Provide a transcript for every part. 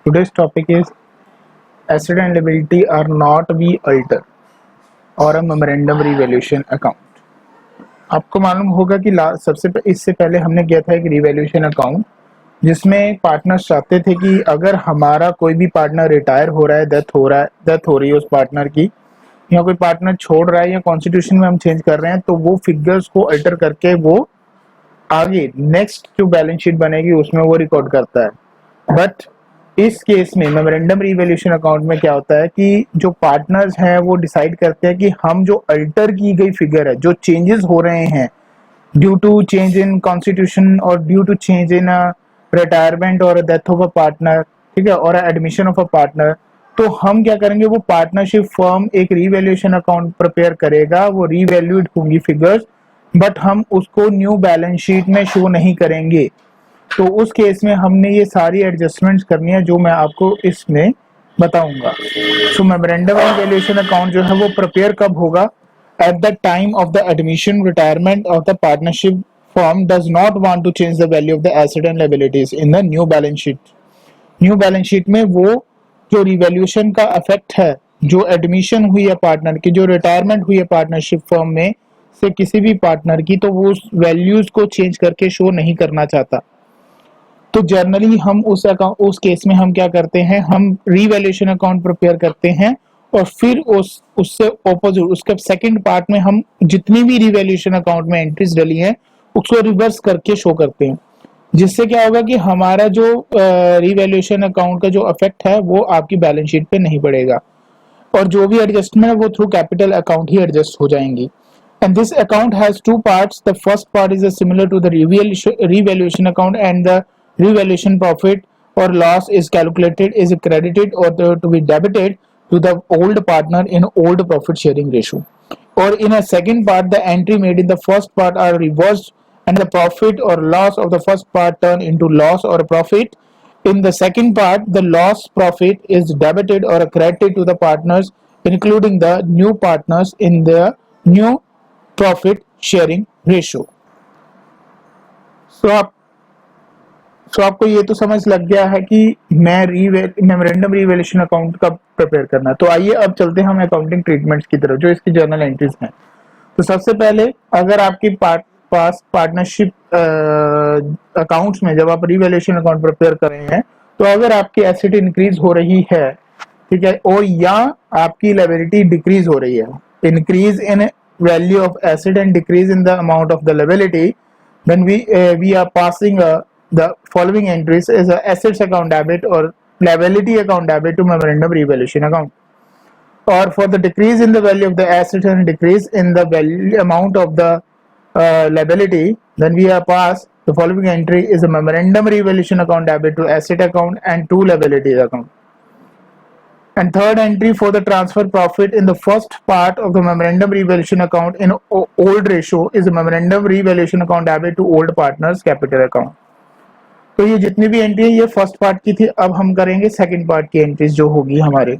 Today's topic is asset and liability are not be altered or a memorandum revaluation account. आपको मालूम होगा कि इससे पहले हमने किया था एक रिवैल्यूएशन अकाउंट जिसमें पार्टनर्स चाहते थे कि अगर हमारा कोई भी पार्टनर रिटायर हो रहा है, डेथ हो रही है उस पार्टनर की, या कोई पार्टनर छोड़ रहा है या कॉन्स्टिट्यूशन में हम चेंज कर रहे हैं, तो वो फिगर्स को अल्टर करके वो आगे नेक्स्ट जो बैलेंस शीट बनेगी उसमें वो रिकॉर्ड करता है। बट इस केस में मेमोरेंडम रिवैल्यूएशन अकाउंट में क्या होता है कि जो पार्टनर्स हैं वो डिसाइड करते हैं कि हम जो अल्टर की गई फिगर है, जो चेंजेस हो रहे हैं due to change in constitution और due to change in retirement और डेथ ऑफ अ पार्टनर, ठीक है, और एडमिशन ऑफ अ पार्टनर, तो हम क्या करेंगे, वो पार्टनरशिप फर्म एक रिवैल्यूएशन अकाउंट प्रिपेयर करेगा, वो रिवैल्यूड होंगी फिगर्स, बट हम उसको न्यू बैलेंस शीट में शो नहीं करेंगे। तो उस केस में हमने ये सारी एडजस्टमेंट्स करनी है जो मैं आपको इसमें बताऊंगा। सो मेमोरेंडम रिवैल्यूएशन अकाउंट जो है वो प्रिपेयर कब होगा? At the time of the admission retirement of the partnership firm does not want to change the value of the asset and liabilities in the new balance sheet. New balance sheet में वो जो revaluation का effect है, जो admission हुई है partner की, जो रिटायरमेंट हुई है पार्टनरशिप फर्म में से किसी भी पार्टनर की, तो वो उस वैल्यूज को चेंज करके शो नहीं करना चाहता। तो जनरली हम उस केस में हम क्या करते हैं, हम रिवैल्यूएशन अकाउंट प्रिपेयर करते हैं और फिर उससे ऑपोजिट उसके सेकंड पार्ट में हम जितनी भी रिवैल्यूएशन अकाउंट में एंट्रीज डली हैं उसको रिवर्स करके शो करते हैं, जिससे क्या होगा कि हमारा जो रिवैल्यूएशन अकाउंट का जो इफेक्ट है वो आपकी बैलेंस शीट पे नहीं पड़ेगा और जो भी एडजस्टमेंट है वो थ्रू कैपिटल अकाउंट ही एडजस्ट हो जाएंगी। And this account has two parts. The first part is similar to the revaluation account, and the revaluation profit or loss is calculated, is credited or to be debited to the old partner in old profit sharing ratio. Or in a second part, the entry made in the first part are reversed and the profit or loss of the first part turn into loss or profit. In the second part, the loss profit is debited or credited to the partners, including the new partners in their new profit sharing ratio. सो आपको ये तो समझ लग गया है कि memorandum revaluation account कब prepare करना है। तो आइए अब चलते हैं हम अकाउंटिंग ट्रीटमेंट्स की तरफ जो इसकी जर्नल एंट्रीज हैं। तो सबसे पहले अगर आपके पास पार्टनरशिप अकाउंट्स में जब आप रिवैल्यूएशन अकाउंट प्रिपेयर कर रहे हैं, तो अगर आपकी एसेट इंक्रीज हो रही है, ठीक है, और या आपकी लायबिलिटी डिक्रीज हो रही है, increase in value of asset and decrease in the amount of the liability, then we are passing the following entries as a assets account debit or liability account debit to memorandum revaluation account. Or for the decrease in the value of the asset and decrease in the amount of the liability, then we are pass the following entry is a memorandum revaluation account debit to asset account and to liability account. And third entry for the transfer profit in the first part of the memorandum revaluation account in old ratio is a memorandum revaluation account debit to old partners capital account. तो ये जितनी भी entry है ये first part की थी। अब हम करेंगे सेकंड पार्ट की एंट्रीज जो होगी हमारे।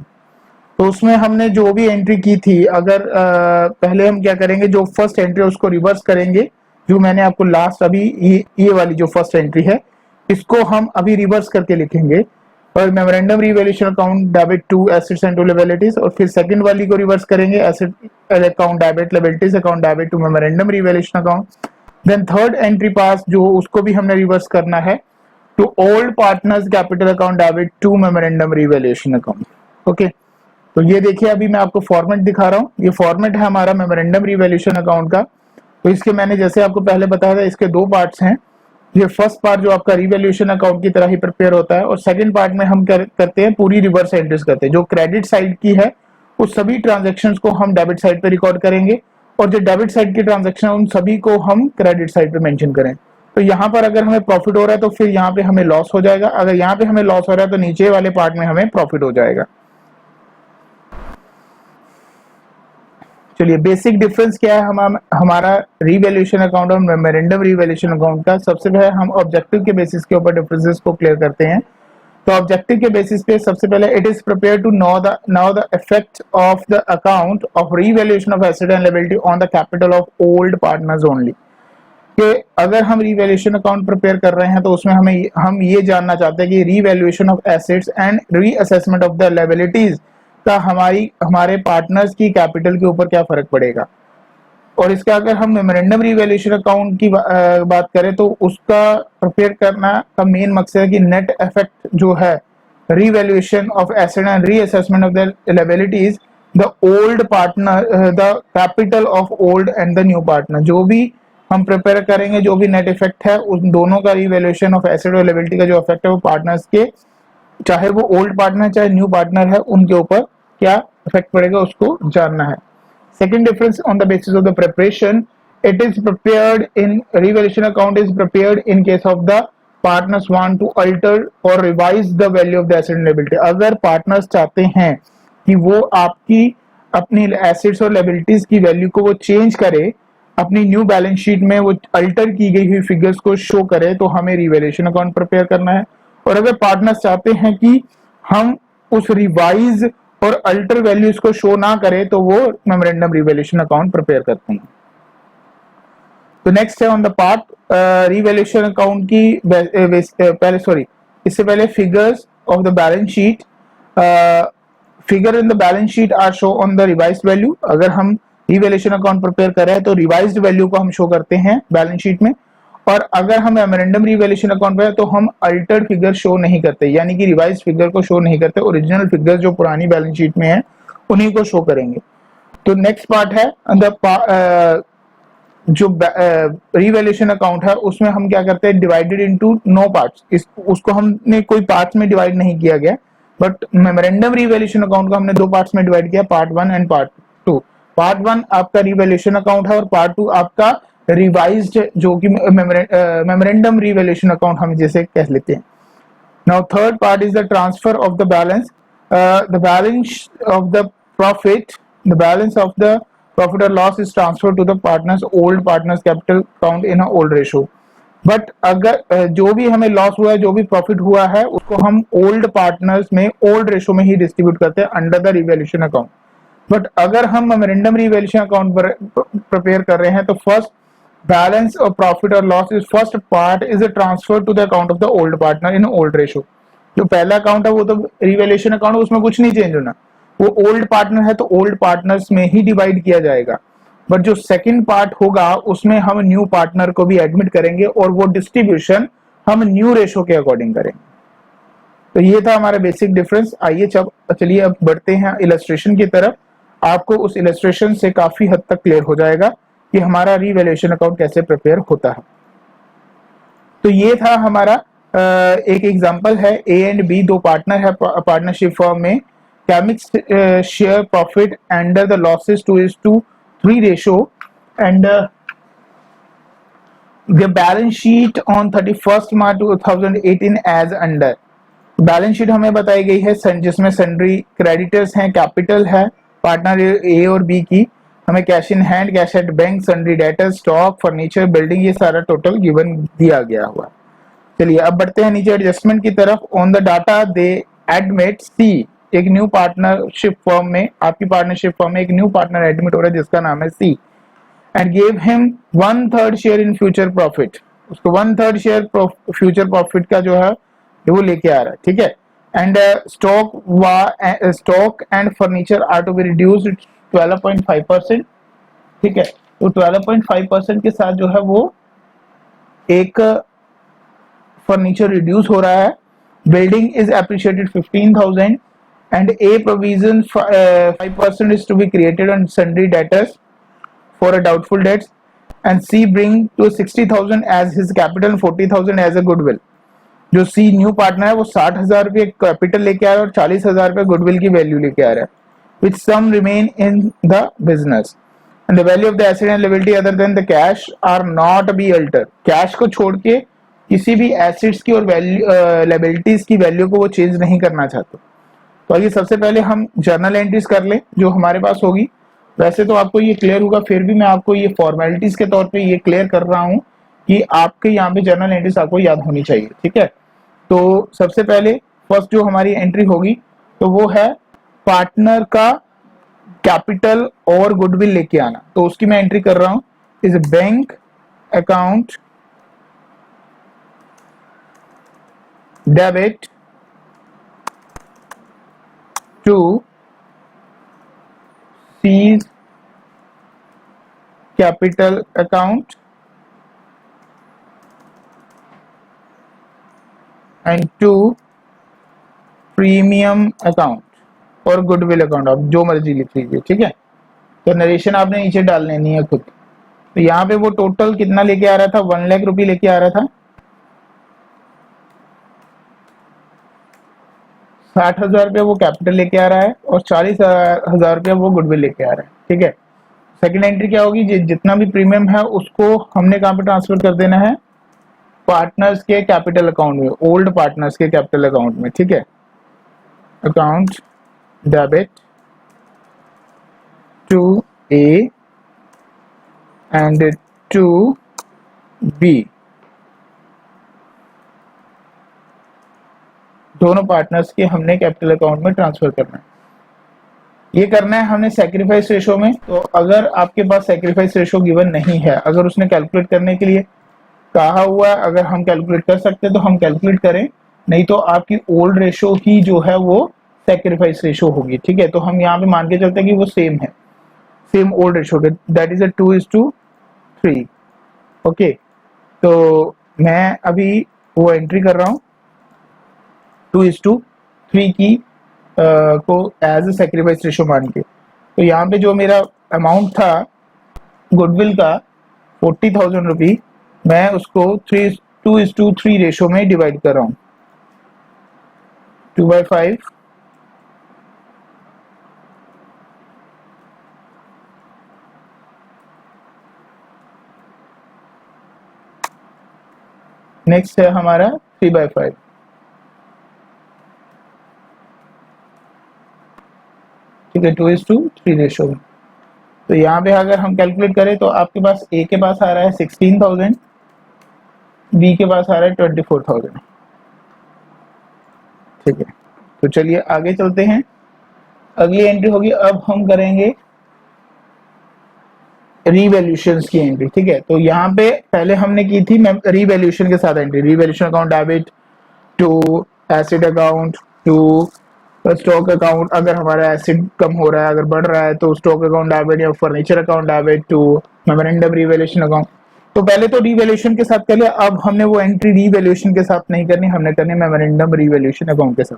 तो उसमें हमने जो भी एंट्री की थी, अगर पहले हम क्या करेंगे, जो फर्स्ट एंट्री है उसको रिवर्स करेंगे, जो मैंने आपको लास्ट अभी ये वाली जो फर्स्ट एंट्री है इसको हम अभी रिवर्स करके लिखेंगे और memorandum revaluation account debit to assets and to liabilities, और फिर सेकंड वाली को रिवर्स करेंगे, asset account debit, liabilities account debit to memorandum revaluation account. Then third entry pass जो उसको भी हमने रिवर्स करना है to old partners capital account debit to memorandum revaluation account. Okay, तो ये देखिए अभी मैं आपको फॉर्मेट दिखा रहा हूँ, ये फॉर्मेट है हमारा मेमोरेंडम रिवैल्यूएशन अकाउंट का। तो इसके मैंने जैसे आपको पहले बताया था इसके दो पार्ट्स हैं। ये फर्स्ट पार्ट जो आपका रिवैल्यूएशन अकाउंट की तरह ही प्रिपेयर होता है और सेकंड पार्ट में हम करते हैं पूरी रिवर्स एंट्रीज करते हैं। जो क्रेडिट साइड की है उस सभी ट्रांजैक्शंस को हम डेबिट साइड पे रिकॉर्ड करेंगे और जो डेबिट साइड की ट्रांजैक्शन उन सभी को हम क्रेडिट साइड पे मेंशन करें। तो यहाँ पर अगर हमें प्रॉफिट हो रहा है तो फिर यहाँ पे हमें लॉस हो जाएगा, अगर यहाँ पे हमें लॉस हो रहा है तो नीचे वाले पार्ट में हमें प्रॉफिट हो जाएगा। चलिए बेसिक डिफरेंस क्या है हमारा रिवैल्यूएशन अकाउंट और मेमोरेंडम रिवैल्यूएशन अकाउंट का। सबसे पहले हम ऑब्जेक्टिव के बेसिस के ऊपर डिफरेंसेस को क्लियर करते हैं। तो ऑब्जेक्टिव के बेसिस पे सबसे पहले it is prepare to know the effect of the account of revaluation of asset and liability on the capital of old partners only. कि अगर हम रीवैल्यूएशन अकाउंट प्रिपेयर कर रहे हैं तो उसमें हम ये जानना चाहते हैं कि revaluation of assets and reassessment of the liabilities का हमारे पार्टनर्स की कैपिटल के ऊपर क्या फर्क पड़ेगा। और इसका अगर हम मेमोरेंडम रीवैल्यूएशन अकाउंट की बात करें तो उसका प्रिपेयर करना का मेन मकसद है कि नेट इफेक्ट जो है revaluation of asset and reassessment of the liabilities the old partner the capital of old and the new partner, जो भी हम प्रिपेयर करेंगे जो भी नेट इफेक्ट है उन दोनों का रीवैल्यूएशन ऑफ एसेट और लायबिलिटी का जो इफेक्ट है वो पार्टनर्स के, चाहे वो ओल्ड पार्टनर चाहे न्यू पार्टनर है, उनके ऊपर क्या इफेक्ट पड़ेगा उसको जानना है। Second difference on the basis of the preparation, it is prepared in revaluation account is prepared in case of the partners want to alter or revise the value of the asset and liability। अगर partners चाहते हैं कि वो आपकी अपनी assets और liabilities की value को वो चेंज करे, अपनी न्यू बैलेंस शीट में वो अल्टर की गई हुई फिगर्स को शो करे, तो हमें रिवैल्यूएशन अकाउंट प्रिपेयर करना है। और अगर पार्टनर्स चाहते हैं कि हम उस रिवाइज और अल्टर वैल्यूज को शो ना करें तो वो मेमोरेंडम रिवैल्यूएशन अकाउंट प्रिपेयर करते हैं। तो नेक्स्ट है on the part revaluation account की इससे पहले figures of the balance sheet, figure in the balance sheet are show on the revised value. अगर हम रिवैल्यूएशन अकाउंट प्रिपेयर कर रहे हैं तो रिवाइज्ड वैल्यू को हम शो करते हैं बैलेंस शीट में, और अगर हम मेमोरेंडम रिवैल्यूएशन अकाउंट पे तो हम अल्टर्ड फिगर शो नहीं करते, यानी कि रिवाइज फिगर को शो नहीं करते, ओरिजिनल फिगर जो पुरानी बैलेंस शीट में है उन्हीं को शो करेंगे। तो नेक्स्ट पार्ट है जो रिवैल्यूएशन अकाउंट है उसमें हम क्या करते हैं, डिवाइडेड इनटू 9 पार्ट्स। उसको हमने कोई पार्ट्स में डिवाइड नहीं किया गया, बट मेमोरेंडम रिवैल्यूएशन अकाउंट को हमने 2 पार्ट्स में डिवाइड किया, पार्ट 1 एंड पार्ट 2। पार्ट 1 आपका रिवैल्यूएशन अकाउंट है और पार्ट 2 आपका रिवाइज्ड जो कि मेमोरेंडम रिवैल्यूएशन अकाउंट हम जैसे कह लेते हैं। Now third part is the transfer of the balance, the balance of the profit, the balance of the profit और loss is transfer to the partners old partners capital count in a old ratio. But अगर जो भी हमें loss हुआ है, जो भी profit हुआ है, उसको हम ओल्ड पार्टनर्स में ओल्ड रेशो में ही डिस्ट्रीब्यूट करते हैं under the revaluation account. But अगर हम मेमोरेंडम रिवैल्यूएशन अकाउंट प्रिपेयर कर रहे हैं तो first balance of profit or loss is first part is a transfer to the account of the old partner in old ratio। जो पहला account है वो तो रिवैल्यूएशन अकाउंट है, उसमें कुछ नहीं चेंज होना, वो ओल्ड पार्टनर है तो ओल्ड पार्टनर्स में ही डिवाइड किया जाएगा। बट जो सेकंड पार्ट होगा उसमें हम न्यू पार्टनर को भी एडमिट करेंगे और वो डिस्ट्रीब्यूशन हम न्यू रेशो के अकॉर्डिंग करेंगे। तो ये था हमारा बेसिक डिफरेंस। आइए चलिए अब बढ़ते हैं इलस्ट्रेशन की तरफ। आपको उस इलस्ट्रेशन से काफी हद तक क्लियर हो जाएगा कि हमारा रिवैल्यूएशन अकाउंट कैसे प्रिपेयर होता है। तो ये था हमारा एक एग्जांपल है, ए एंड बी दो पार्टनर है पार्टनरशिप फर्म में, कैमिक्स share profit under the losses 2:3 ratio and the balance sheet on 31 March 2018 as under. Balance sheet हमें बताई गई है जिसमें सन्ड्री क्रेडिटर्स हैं, कैपिटल है पार्टनर ए और बी की, हमें cash in hand, cash at bank, sundry debtor, stock, furniture, building, ये सारा टोटल गिवन दिया गया हुआ। चलिए अब बढ़ते हैं नीचे एडजस्टमेंट की तरफ। On the data they admit C, एक न्यू पार्टनरशिप फर्म में, आपकी पार्टनरशिप फर्म में एक न्यू पार्टनर एडमिट हो रहा है जिसका नाम है C, and give him 1/3 share in future profit. उसको 1/3 शेयर फ्यूचर प्रॉफिट का जो है वो लेके आ रहा है, ठीक है। And stock and furniture are to be reduced 12.5%, ठीक है। तो 12.5% के साथ जो है वो एक फर्नीचर रिड्यूस हो रहा है। Building is appreciated 15,000 and a provision 5% is to be created on sundry debtors for a doubtful debts and C bring to 60,000 as his capital, 40,000 as a goodwill. जो सी न्यू पार्टनर है वो 60,000 रुपये capital लेके आ रहा है और 40,000 रुपये goodwill की वैल्यू लेके आ रहा है, which some remain in the business and the value of the asset and liability other than the cash are not be altered। Cash को छोड़ के किसी भी एसेट्स की और लायबिलिटीज की वैल्यू को वो चेंज नहीं करना चाहते। तो आइए सबसे पहले हम जर्नल एंट्रीज कर लें जो हमारे पास होगी। वैसे तो आपको ये क्लियर होगा, फिर भी मैं आपको ये फॉर्मेलिटीज के तौर पे ये क्लियर कर रहा हूँ कि आपके यहाँ पे जर्नल एंट्रीज आपको याद होनी चाहिए, ठीक है। तो सबसे पहले फर्स्ट जो हमारी एंट्री होगी तो वो है पार्टनर का कैपिटल और गुडविल लेके आना। तो उसकी मैं एंट्री कर रहा हूं, is bank account debit to C's capital account and to premium account और गुडविल अकाउंट, आप जो मर्जी लिख लीजिए, ठीक है। तो नरेशन आपने नीचे डाल लेनी है खुद। तो यहाँ पे वो टोटल कितना लेके आ रहा था, 1 लाख रुपये लेके आ रहा था। 60,000 रुपये वो कैपिटल लेके आ रहा है और 40,000 रुपये वो गुडविल लेके आ रहा है, ठीक है। सेकंड एंट्री क्या होगी, जितना भी प्रीमियम है उसको हमने कहाँ पे ट्रांसफर कर देना है, पार्टनर्स के कैपिटल अकाउंट में, ओल्ड पार्टनर्स के कैपिटल अकाउंट में, ठीक है। Account debit to A and to B, दोनों पार्टनर्स के हमने कैपिटल अकाउंट में ट्रांसफर करना है। ये करना है हमने सैक्रिफाइस रेशो में। तो अगर आपके पास सैक्रिफाइस रेशो गिवन नहीं है, अगर उसने कैलकुलेट करने के लिए कहा हुआ है, अगर हम कैलकुलेट कर सकते हैं तो हम कैलकुलेट करें, नहीं तो आपकी ओल्ड रेशो ही जो है वो सैक्रिफाइस रेशो होगी, ठीक है। तो हम यहाँ पे मान के चलते हैं कि वो सेम है, सेम ओल्ड रेशो के, दैट इज अ 2:3। ओके, तो मैं अभी वो एंट्री कर रहा हूँ 2:3 की को एज ए सैक्रिफाइस रेशो मान के। तो यहाँ पे जो मेरा अमाउंट था गुडविल का 40,000 रुपी, मैं उसको 2:3 रेशो में डिवाइड कर रहा हूँ, 2/5। नेक्स्ट है हमारा 3/5, ठीक है, 2:3 रेशो में। तो यहाँ पे अगर हम कैलकुलेट करें तो आपके पास ए के पास आ रहा है 16,000, बी के पास आ रहा है 24,000, ठीक है। तो चलिए आगे चलते हैं, अगली एंट्री होगी, अब हम करेंगे रीवैल्यूएशन की एंट्री, ठीक है। तो यहाँ पे पहले हमने की थी रीवैल्यूएशन के साथ entry, revaluation account debit to asset account to stock account, अगर हमारा एसेट कम हो रहा है, अगर बढ़ रहा है तो स्टॉक अकाउंट डेबिट या furniture account debit to memorandum revaluation account. तो पहले तो रीवैल्यूएशन के साथ कर लिया, अब हमने वो एंट्री रीवैल्यूएशन के साथ नहीं करनी, हमने करनी मेमोरेंडम रीवैल्यूएशन अकाउंट के साथ।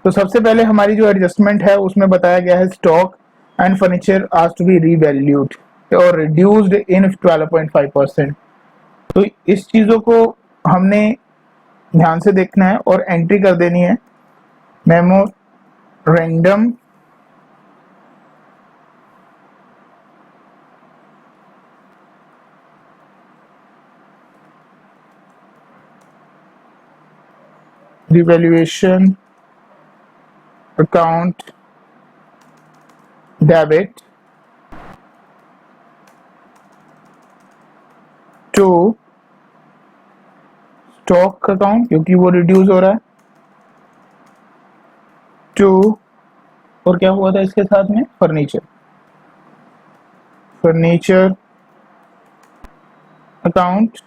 तो सबसे पहले हमारी जो एडजस्टमेंट है उसमें बताया गया है stock and furniture are to be revalued और रिड्यूस्ड इन 12.5%। तो इस चीजों को हमने ध्यान से देखना है और एंट्री कर देनी है memorandum revaluation account debit to stock account, क्योंकि वो रिड्यूस हो रहा है, टू और क्या हुआ था इसके साथ में फर्नीचर अकाउंट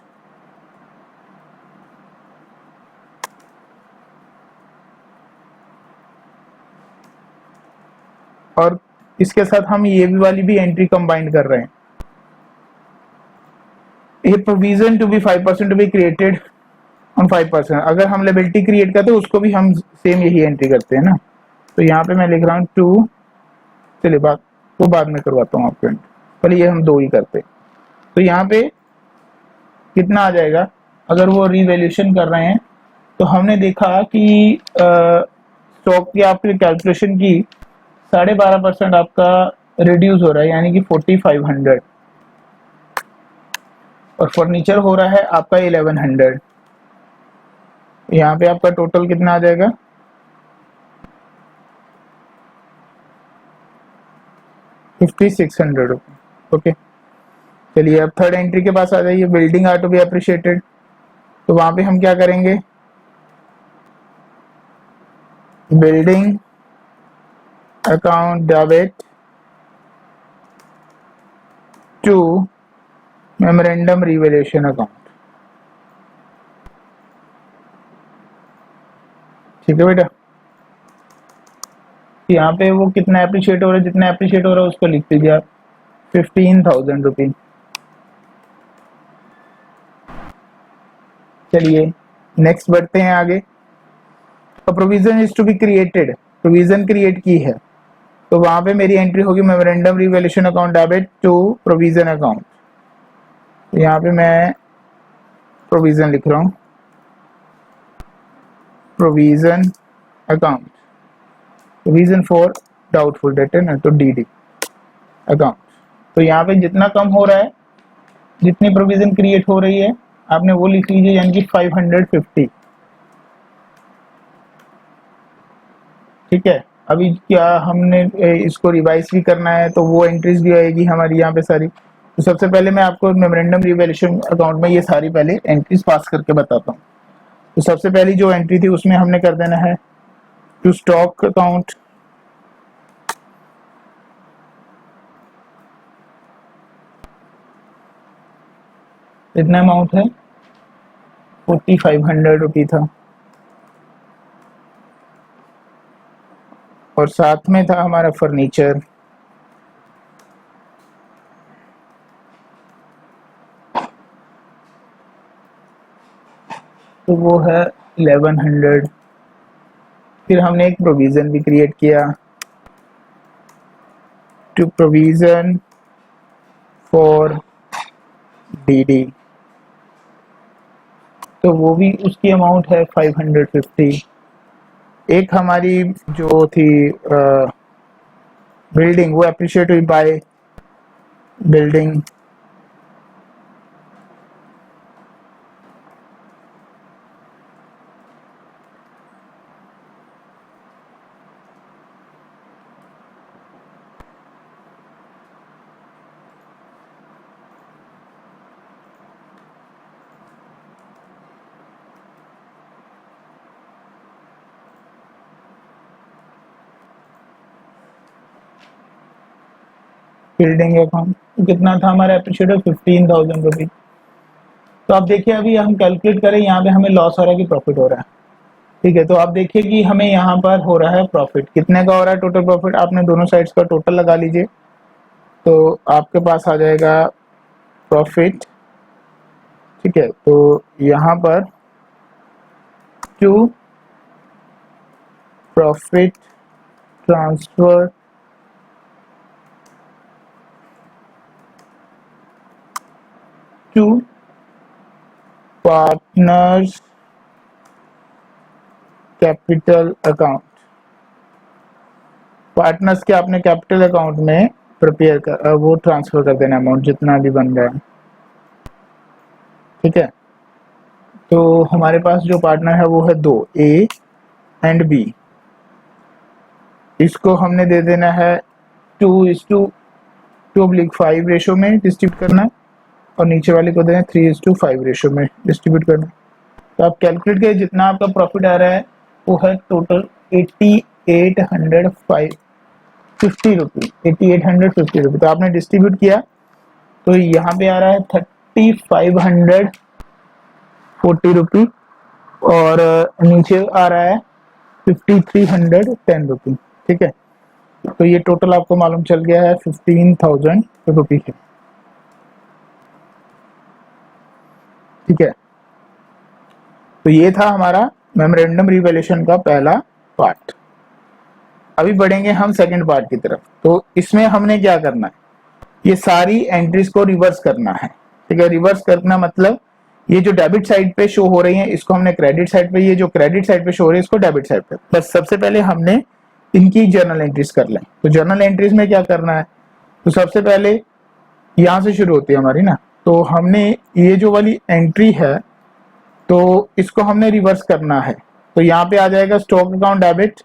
और इसके साथ हम ये भी वाली भी एंट्री कंबाइन कर रहे हैं, ये provision to be 5% to be created on 5%। अगर हम लायबिलिटी क्रिएट करते हैं उसको भी हम सेम यही एंट्री करते हैं ना। तो यहाँ पे मैं लिख रहा हूँ 2, चलिए बात वो बाद में करवाता हूँ आपको, पहले ये हम 2 ही करते हैं। तो यहाँ पे कितना आ जाएगा, अगर वो रिवैल्यूएशन कर रहे हैं तो हमने देखा कि स्टॉक की आपने कैलकुलेशन की 12.5% आपका रिड्यूस हो रहा है, यानी कि 4,500, और फर्नीचर हो रहा है आपका 1,100। यहाँ पे आपका टोटल कितना आ जाएगा, 5,600 रुपये। ओके, चलिए अब थर्ड एंट्री के पास आ जाइए, building are to be appreciated. तो वहां पे हम क्या करेंगे, building account debit to memorandum revaluation account, ठीक है बेटा। यहाँ पे वो कितना एप्रिशिएट हो रहा है, जितना एप्रिशिएट हो रहा है उसको लिख दीजिए आप, 15,000 रुपीज। चलिए नेक्स्ट बढ़ते हैं आगे। Provision is to be created, provision create की है, तो वहां पे मेरी एंट्री होगी memorandum revaluation account debit to provision account. तो यहाँ पे मैं प्रोविजन लिख रहा हूँ, provision account, provision for doubtful debt है ना, तो डीडी अकाउंट। तो यहाँ पे जितना कम हो रहा है, जितनी प्रोविजन क्रिएट हो रही है आपने वो लिख लीजिए, यानी कि 550, ठीक है। अभी क्या हमने इसको रिवाइज भी करना है, तो वो एंट्रीज भी आएगी हमारी यहाँ पे सारी। तो सबसे पहले मैं आपको मेमोरेंडम रिवैल्यूएशन अकाउंट में ये सारी पहले एंट्रीज पास करके बताता हूँ। तो सबसे पहली जो एंट्री थी उसमें हमने कर देना है टू स्टॉक अकाउंट, इतना अमाउंट है 4500 रुपी था, और साथ में था हमारा फर्नीचर, तो वो है 1100। फिर हमने एक प्रोविजन भी क्रिएट किया, टू प्रोविजन फॉर डीडी, तो वो भी उसकी अमाउंट है 550। एक हमारी जो थी बिल्डिंग, वो अप्रिशिएट हुई बाय बिल्डिंग, बिल्डिंग अकाउंट कितना था हमारा अप्रिशिएट, 15,000 रुपीज। तो आप देखिए अभी हम कैलकुलेट करें, यहाँ पे हमें लॉस हो रहा है कि प्रॉफिट हो रहा है, ठीक है। तो आप देखिए कि हमें यहाँ पर हो रहा है प्रॉफिट, कितने का हो रहा है टोटल प्रॉफिट, आपने दोनों साइड्स का टोटल लगा लीजिए, तो आपके पास आ जाएगा प्रॉफिट, ठीक है। तो यहाँ पर to profit transfer to partners capital account, partners के आपने कैपिटल अकाउंट में प्रिपेयर कर वो ट्रांसफर कर देना अमाउंट जितना भी बन रहा है, ठीक है। तो हमारे पास जो पार्टनर है वो है दो, ए एंड बी, इसको हमने दे देना है 2:2/5 रेशो में डिस्ट्रीब्यूट करना है, और नीचे वाले को देना 3:5 रेशो में डिस्ट्रीब्यूट करना है। तो आप कैलकुलेट करिए जितना आपका प्रॉफिट आ रहा है वो है टोटल 8850 रुपी, 8850 रुपी। तो आपने डिस्ट्रीब्यूट किया तो यहाँ पे आ रहा है 3540 रुपी, और नीचे आ रहा है 5310 रुपी, ठीक है। तो ये टोटल आपको मालूम चल गया है 15,000 रुपी है, ठीक है। तो ये था हमारा मेमोरेंडम रिवैल्यूएशन का पहला पार्ट। अभी बढ़ेंगे हम सेकंड पार्ट की तरफ। तो इसमें हमने क्या करना है, ये सारी एंट्रीज को रिवर्स करना है, ठीक है। रिवर्स करना मतलब ये जो डेबिट साइड पे शो हो रही है इसको हमने क्रेडिट साइड पे, ये जो क्रेडिट साइड पे शो हो रही है इसको डेबिट साइड पे। बस सबसे पहले हमने इनकी जर्नल एंट्रीज कर लें। तो जर्नल एंट्रीज में क्या करना है, तो सबसे पहले यहाँ से शुरू होती है हमारी ना, तो हमने ये जो वाली एंट्री है तो इसको हमने रिवर्स करना है। तो यहाँ पे आ जाएगा stock account debit,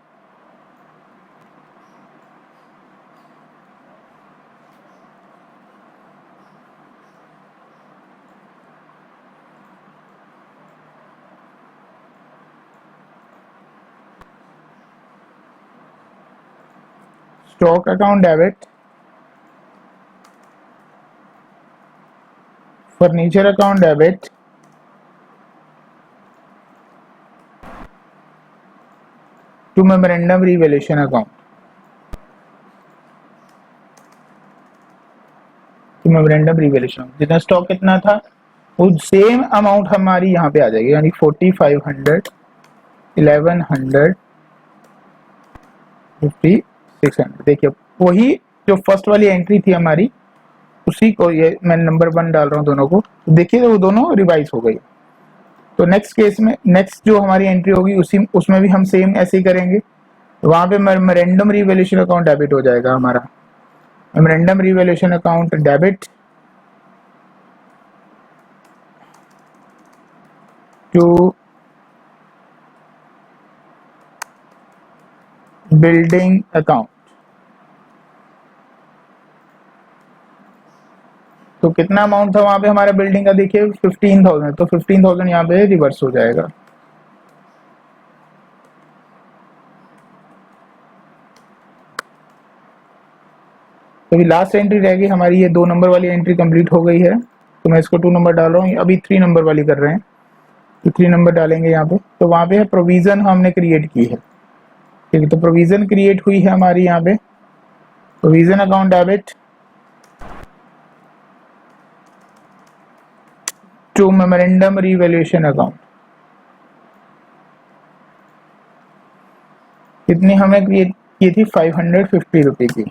stock account debit furniture account debit to memorandum revaluation account, to memorandum revaluation, जितना स्टॉक कितना था वो सेम अमाउंट हमारी यहाँ पे आ जाएगी, यानी 4500, 1100, 5600। देखिए वही जो फर्स्ट वाली एंट्री थी हमारी, उसी को ये मैं नंबर 1 डाल रहा हूँ दोनों को, तो देखिए वो दोनों रिवाइज हो गई। तो नेक्स्ट केस में नेक्स्ट जो हमारी एंट्री होगी उसी उसमें भी हम सेम ऐसे ही करेंगे। वहां पे मेमोरेंडम रिवैल्यूएशन अकाउंट डेबिट हो जाएगा हमारा, memorandum revaluation account debit to building account. तो कितना अमाउंट था वहां पे हमारा बिल्डिंग का, देखिए 15,000, तो 15,000 यहाँ पे रिवर्स हो जाएगा। तो अभी लास्ट एंट्री रह गई हमारी, ये 2 नंबर वाली एंट्री कंप्लीट हो गई है, तो मैं इसको 2 नंबर डाल रहा हूँ। अभी 3 नंबर वाली कर रहे हैं, तो 3 नंबर डालेंगे यहाँ पे। तो वहां पे है प्रोविजन हमने क्रिएट की है, ठीक है। तो प्रोविजन क्रिएट हुई है हमारी यहाँ पे, provision account debit to memorandum revaluation account. कितनी हमने क्रिएट की थी, 550 रुपए की,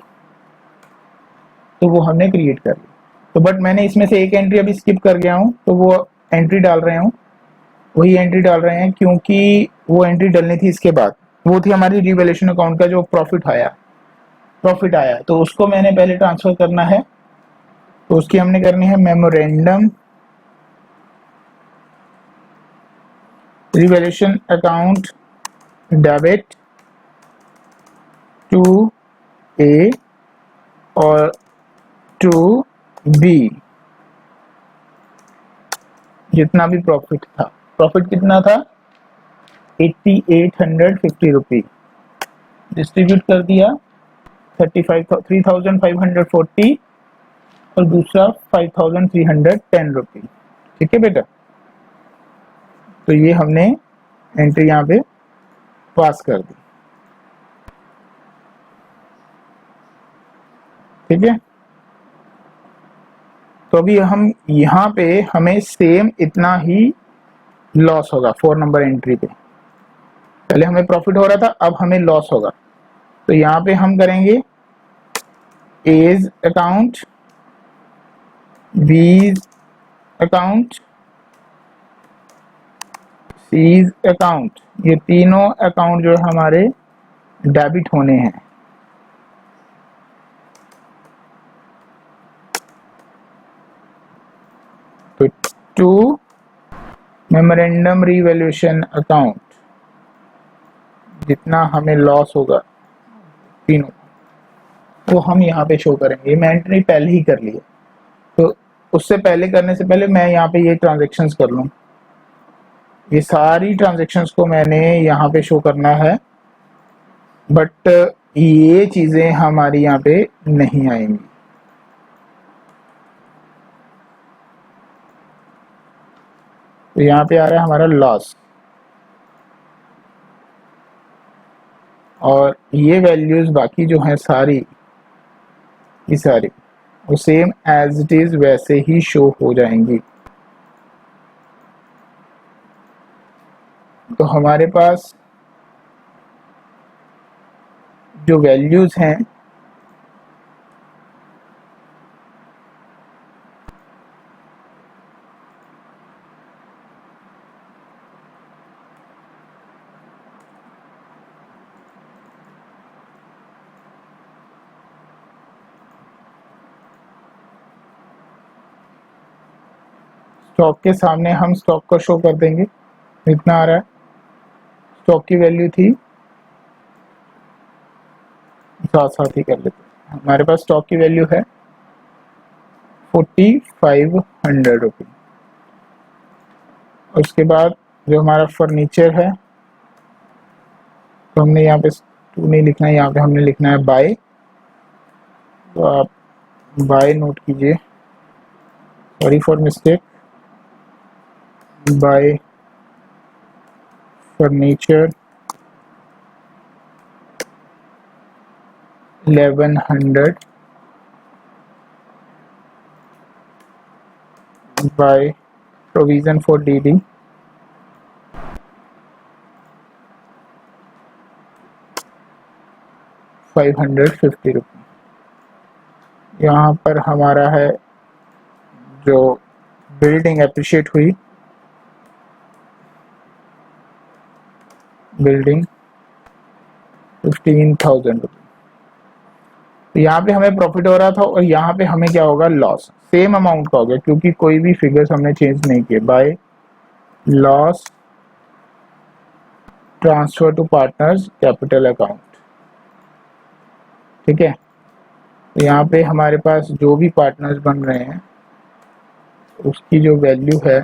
तो वो हमने क्रिएट कर ली। तो बट मैंने इसमें से एक एंट्री अभी स्किप कर गया हूँ, तो वो एंट्री डाल रहे हूँ, वही एंट्री डाल रहे हैं, क्योंकि वो एंट्री डालनी थी इसके बाद। वो थी हमारी रिवैल्यूएशन अकाउंट का जो प्रॉफिट आया, तो उसको मैंने पहले ट्रांसफर करना है। तो उसकी हमने करनी है memorandum revaluation account debit to A और टू बी, जितना भी प्रॉफिट था। प्रॉफिट कितना था, 8850 रुपी, डिस्ट्रीब्यूट कर दिया 3540 और दूसरा 5310 रुपी, ठीक है बेटा। तो ये हमने एंट्री यहाँ पे पास कर दी, ठीक है। तो अभी हम यहाँ पे हमें सेम इतना ही लॉस होगा 4 नंबर एंट्री पे। पहले हमें प्रॉफिट हो रहा था, अब हमें लॉस होगा। तो यहाँ पे हम करेंगे A's account, B's account, C's account, ये तीनों अकाउंट जो हमारे डेबिट होने हैं। तो टू मेमोरेंडम रिवैल्यूएशन अकाउंट, जितना हमें लॉस होगा तीनों, वो हम यहाँ पे शो करेंगे। मैं एंट्री पहले ही कर ली है, तो उससे पहले करने से पहले मैं यहाँ पे ये ट्रांजैक्शंस कर लूँ। ये सारी ट्रांजैक्शंस को मैंने यहाँ पे शो करना है, बट ये चीजें हमारी यहाँ पे नहीं आएंगी। तो यहाँ पे आ रहा है हमारा लॉस, और ये वैल्यूज बाकी जो हैं सारी ये सारी वो सेम एज इट इज वैसे ही शो हो जाएंगी। तो हमारे पास जो वैल्यूज हैं स्टॉक के सामने हम स्टॉक को शो कर देंगे, इतना आ रहा है। स्टॉक की वैल्यू थी, साथ साथ ही कर लेते हैं। हमारे पास स्टॉक की वैल्यू है 4500 रुपये। उसके बाद जो हमारा फर्नीचर है, तो हमने यहाँ पे टू नहीं लिखना है, यहाँ पे हमने लिखना है बाय। तो आप बाय नोट कीजिए, sorry for mistake, bye furniture 1100 by provision for DD 550 रुपये। यहाँ पर हमारा है जो बिल्डिंग अप्रिशिएट हुई, बिल्डिंग 15,000 रुपये। तो यहाँ पे हमें प्रॉफिट हो रहा था और यहाँ पे हमें क्या होगा, लॉस। सेम अमाउंट का हो गया क्योंकि कोई भी फिगर्स हमने चेंज नहीं किए। By loss transfer to partners capital account, ठीक है। तो यहाँ पे हमारे पास जो भी पार्टनर्स बन रहे हैं उसकी जो वैल्यू है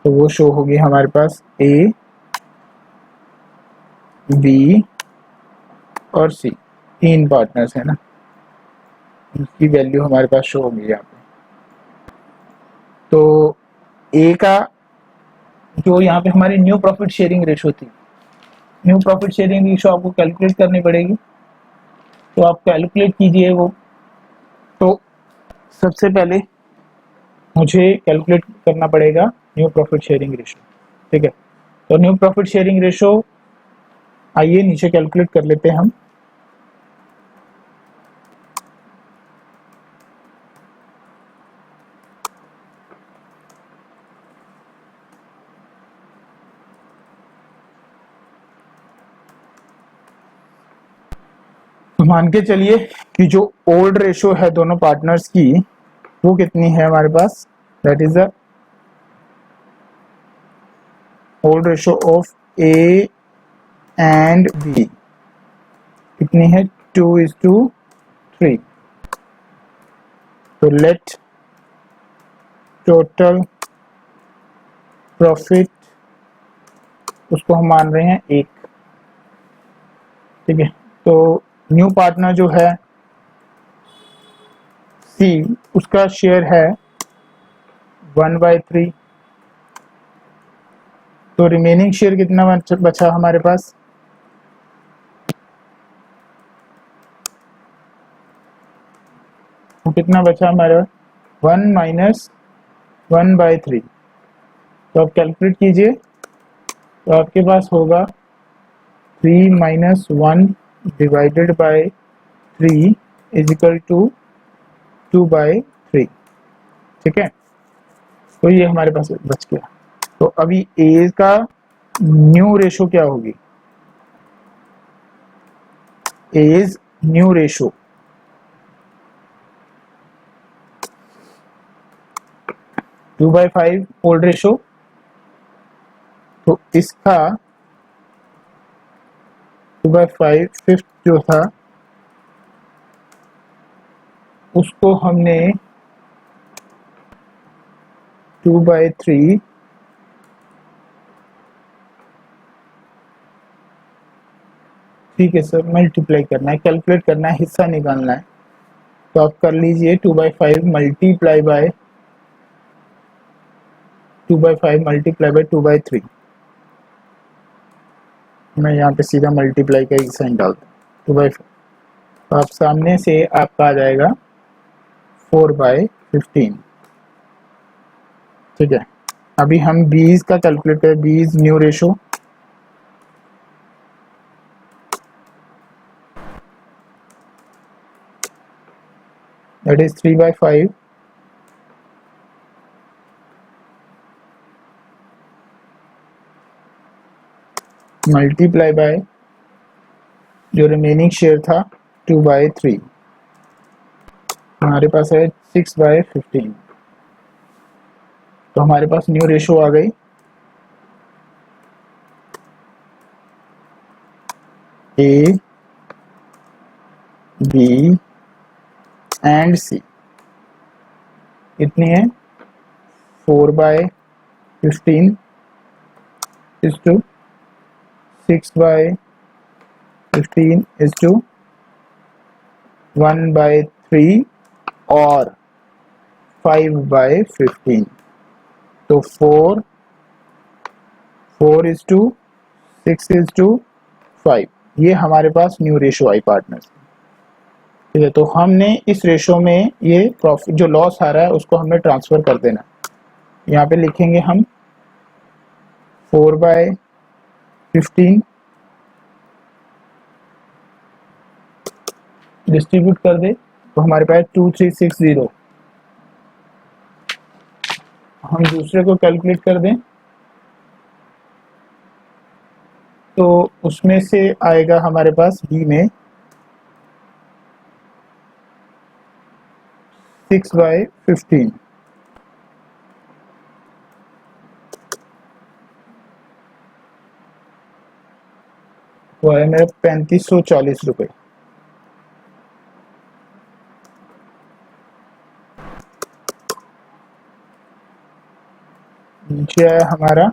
तो वो शो होगी हमारे पास ए, बी और सी, 3 पार्टनर्स है ना, उसकी वैल्यू हमारे पास शो होगी यहाँ पे। तो ए का जो यहाँ पे हमारी न्यू प्रॉफिट शेयरिंग रेशो थी, न्यू प्रॉफिट शेयरिंग रेशो आपको कैलकुलेट करनी पड़ेगी, तो आप कैलकुलेट कीजिए वो। तो सबसे पहले मुझे कैलकुलेट करना पड़ेगा न्यू प्रॉफिट शेयरिंग रेशो, ठीक है। तो न्यू प्रॉफिट शेयरिंग रेशो आइए नीचे कैलकुलेट कर लेते हैं हम। तो मान के चलिए कि जो ओल्ड रेशो है दोनों पार्टनर्स की वो कितनी है हमारे पास, that is the old ratio of A and B कितनी है, 2:3। तो लेट टोटल प्रॉफिट उसको हम मान रहे हैं 1, ठीक है। तो न्यू पार्टनर जो है सी, उसका शेयर है 1/3। तो रिमेनिंग शेयर कितना बचा हमारे पास, तो कितना बचा हमारे 1 माइनस 1/3। तो आप कैलकुलेट कीजिए, तो आपके पास होगा 3 minus 1 divided by 3 is equal to 2/3, ठीक है। तो ये हमारे पास बच गया। तो अभी ए का न्यू रेशो क्या होगी, A's new ratio 2/5 old ratio, तो इसका 2/5 फिफ्थ जो था उसको हमने 2/3 ठीक है सर, मल्टीप्लाई करना है, कैलकुलेट करना है, हिस्सा निकालना है। तो आप कर लीजिए 2/5 मल्टीप्लाई बाय 2/3। मैं यहाँ पे सीधा मल्टीप्लाई का एक साइन डालता हूँ, 2/5। तो आप सामने से आपका आ जाएगा 4/15, ठीक है। अभी हम बीज का कैलकुलेट करें, बीज new ratio, that is 3/5 multiply by जो रिमेनिंग शेयर था 2/3, हमारे पास है 6/15। तो हमारे पास न्यू रेशो आ गई ए, बी एंड सी, कितनी है 4/15 इज टू 6/15 इज टू 1/3 और 5/15, तो 4:6:5, ये हमारे पास न्यू रेशो आई पार्टनर्स। ठीक है, तो हमने इस रेशो में ये प्रॉफिट जो लॉस आ रहा है उसको हमने ट्रांसफर कर देना। यहाँ पे लिखेंगे हम 4/15 डिस्ट्रीब्यूट कर दे तो हमारे पास 2360। हम दूसरे को कैलकुलेट कर दें तो उसमें से आएगा हमारे पास बी में 6/15, वो है मेरा 3540 रुपये। नीचे आया हमारा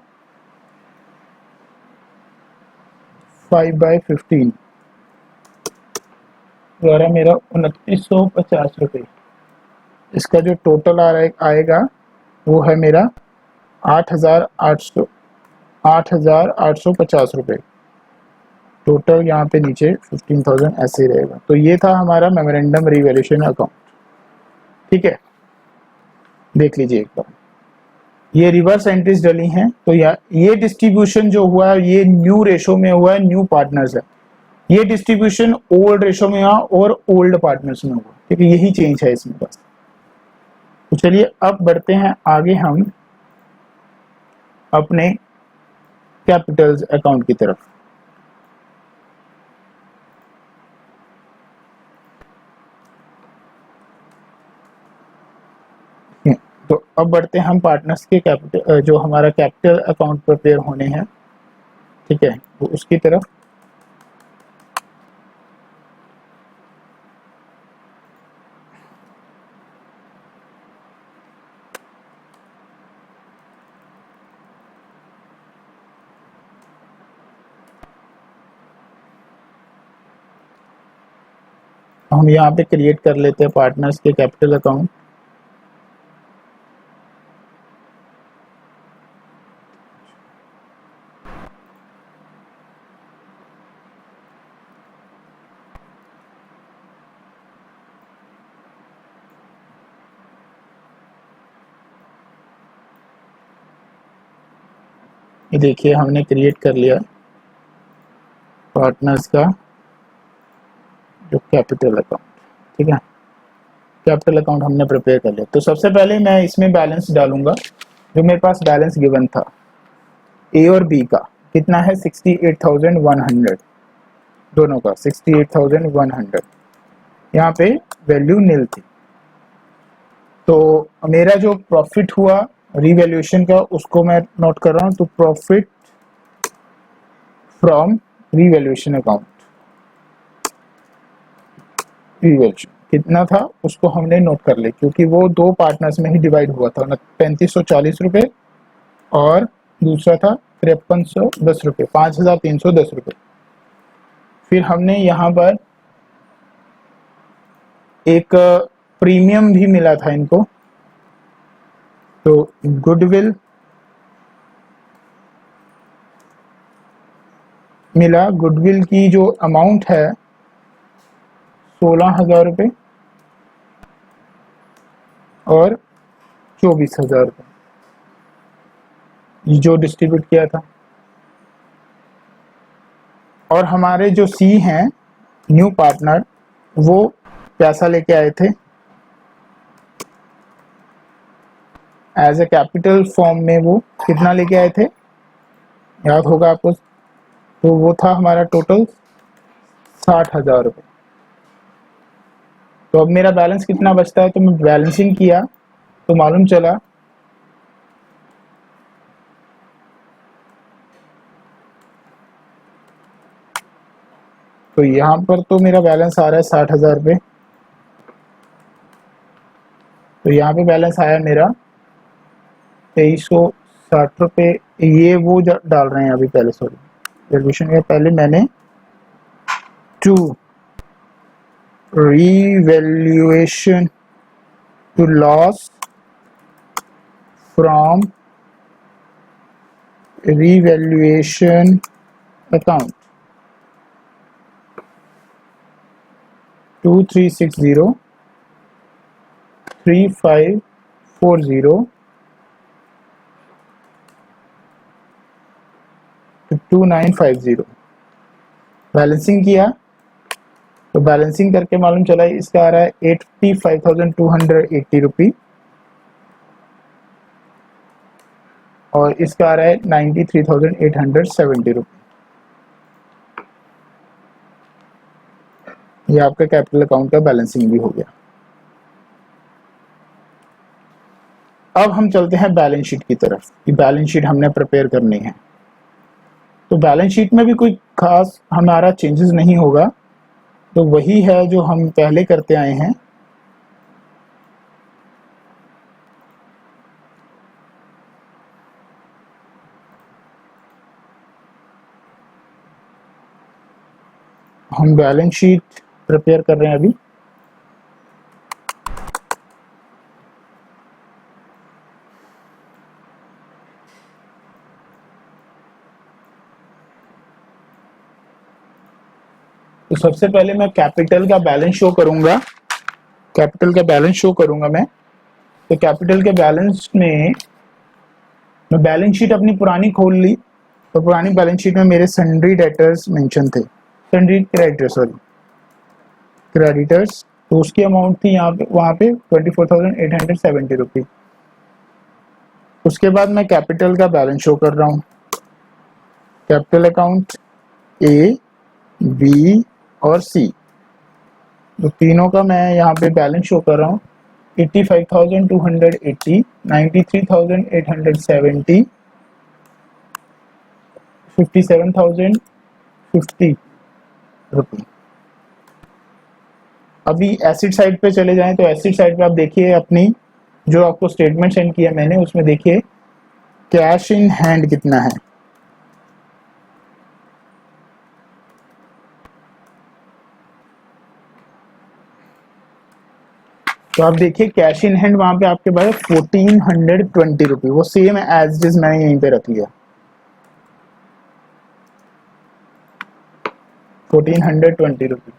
5/15 द्वारा मेरा 2950 रुपये। इसका जो टोटल आएगा वो है मेरा 8,850 रुपये। टोटल यहाँ पे नीचे 15,000 ऐसे ही रहेगा। तो ये था हमारा मेमोरेंडम रीवैल्यूएशन अकाउंट। ठीक है, देख लीजिए एक बार, ये रिवर्स एंट्रीज डली हैं। तो ये डिस्ट्रीब्यूशन जो हुआ है ये न्यू रेशो में हुआ है, न्यू पार्टनर्स है। ये डिस्ट्रीब्यूशन ओल्ड रेशो में हुआ और ओल्ड पार्टनर्स में हुआ। ठीक है, यही चेंज है इसमें बस। तो चलिए अब बढ़ते हैं आगे हम अपने कैपिटल्स अकाउंट की तरफ। तो अब बढ़ते हैं हम पार्टनर्स के कैपिटल, जो हमारा कैपिटल अकाउंट प्रिपेयर होने हैं। ठीक है, तो उसकी तरफ हम यहाँ पे क्रिएट कर लेते हैं पार्टनर्स के कैपिटल अकाउंट। ये देखिए हमने क्रिएट कर लिया पार्टनर्स का जो कैपिटल अकाउंट। ठीक है, कैपिटल अकाउंट हमने प्रिपेयर कर लिया। तो सबसे पहले मैं इसमें बैलेंस डालूंगा। जो मेरे पास बैलेंस गिवन था ए और बी का कितना है 68,100, दोनों का 68,100। यहाँ पे वैल्यू नील थी। तो मेरा जो प्रॉफिट हुआ रीवैल्यूएशन का उसको मैं नोट कर रहा हूँ। तो profit from revaluation account, revaluation कितना था उसको हमने नोट कर लिया, क्योंकि वो दो पार्टनर्स में ही डिवाइड हुआ था। 3540 रुपये और दूसरा था 5310 रुपये, 5310 रुपये। फिर हमने यहाँ पर एक प्रीमियम भी मिला था इनको। तो गुडविल मिला, गुडविल की जो अमाउंट है 16,000 रुपये और 24,000 रुपये जो डिस्ट्रीब्यूट किया था। और हमारे जो सी हैं न्यू पार्टनर, वो पैसा लेके आए थे एज ए कैपिटल फॉर्म में। वो कितना लेके आए थे याद होगा आपको? तो वो था हमारा टोटल 60,000 रुपये। तो अब मेरा बैलेंस कितना बचता है? तो मैं बैलेंसिंग किया तो मालूम चला तो यहाँ पर तो मेरा बैलेंस आ रहा है 60,000 रुपये। तो यहाँ पे बैलेंस आया मेरा 2360 रुपये। ये वो डाल रहे हैं अभी पहले, सॉरी वैल्यूएशन के पहले मैंने to revaluation to loss from revaluation account 2360 3540 2950 balancing किया तो बैलेंसिंग करके मालूम चला इसका आ रहा है 85,280 रुपी और इसका आ रहा है 93,870 रुपी। ये आपका कैपिटल अकाउंट का बैलेंसिंग भी हो गया। अब हम चलते हैं बैलेंस शीट की तरफ कि बैलेंस शीट हमने प्रिपेयर करनी है। तो बैलेंस शीट में भी कोई खास हमारा चेंजेस नहीं होगा, तो वही है जो हम पहले करते आए हैं। हम बैलेंस शीट प्रिपेयर कर रहे हैं अभी। तो सबसे पहले मैं कैपिटल का बैलेंस शो करूंगा। कैपिटल का बैलेंस शो करूंगा मैं। तो कैपिटल के बैलेंस में मैं बैलेंस शीट अपनी पुरानी खोल ली, तो पुरानी बैलेंस शीट में मेरे सन्ड्री डेटर्स मेंशन थे, सन्ड्री क्रेडिटर्स, सॉरी क्रेडिटर्स। तो उसकी अमाउंट थी यहाँ पे, वहाँ पे 24,870 रुपी। उसके बाद मैं कैपिटल का बैलेंस शो कर रहा हूँ। कैपिटल अकाउंट ए, बी और सी, तो तीनों का मैं यहाँ पे बैलेंस शो कर रहा हूँ। 85,280, 93,870, 57,050 रुपी। अभी एसिड साइड पे चले जाएं तो एसिड साइड पे आप देखिए अपनी जो आपको स्टेटमेंट सेंड किया मैंने, उसमें देखिए कैश इन हैंड कितना है। तो आप देखिए कैश इन हैंड वहां पे आपके पास 1420 रुपी, वो सेम एज इज मैंने यहीं पे रख लिया 1420 रुपी।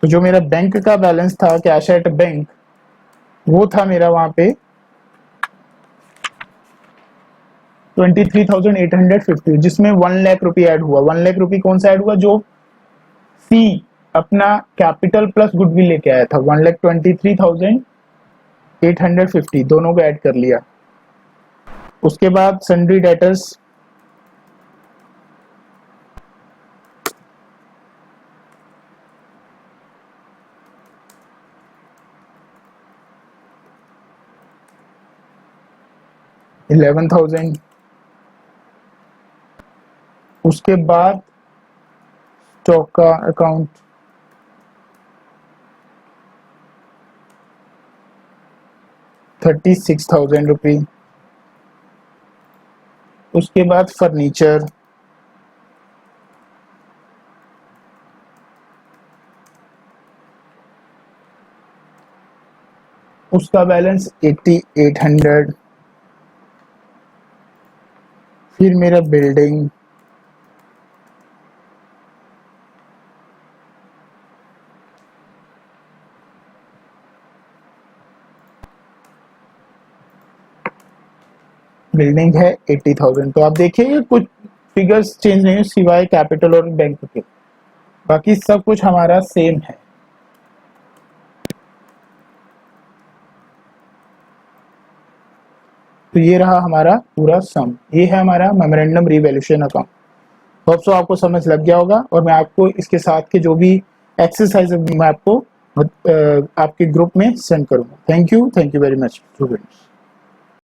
तो जो मेरा बैंक का बैलेंस था कैश एट बैंक, वो था मेरा वहां पे 23,850, जिसमें 1 लाख रुपी ऐड हुआ। 1 लाख रुपी कौन सा ऐड हुआ? जो सी अपना कैपिटल प्लस गुडविल लेके आया था। 1,23,850 दोनों को ऐड कर लिया। उसके बाद सन्ड्री डेटर्स, $11,000। उसके बाद स्टॉक का अकाउंट ₹36,000। उसके बाद फर्नीचर, उसका बैलेंस 8800। फिर मेरा बिल्डिंग, बिल्डिंग है 80,000। तो आप देखिए कुछ फिगर्स चेंज नहीं है सिवाय कैपिटल और बैंक के, बाकी सब कुछ हमारा सेम है। तो ये रहा हमारा पूरा सम, ये है हमारा memorandum revaluation account. Hope so आपको समझ लग गया होगा, और मैं आपको इसके साथ के जो भी एक्सरसाइज मैं आपको आपके ग्रुप में सेंड करूंगा। Thank you very much students.